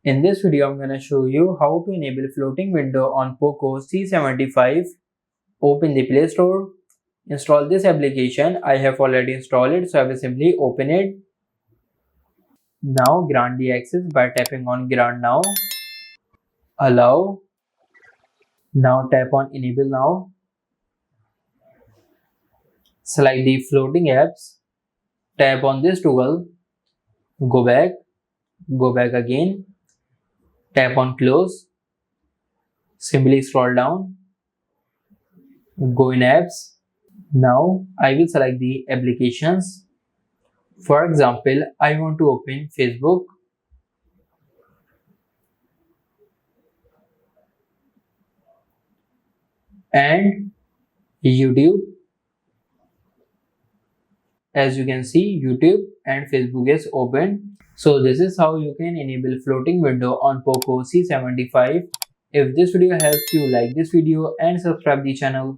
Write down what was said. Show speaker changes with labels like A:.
A: In this video, I'm going to show you how to enable floating window on Poco C75. Open the Play Store, install this application. I have already installed it, so I will simply open it. Now grant the access by tapping on Grant Now, Allow. Now tap on Enable Now. Select the floating apps. Tap on this toggle. Go back again. Tap on Close. Simply scroll down. Go in Apps. Now I will select the applications. For example, I want to open Facebook. And YouTube. As you can see, YouTube and Facebook is open. So this is how you can enable floating window on Poco C75. If this video helps you, like this video and subscribe the channel.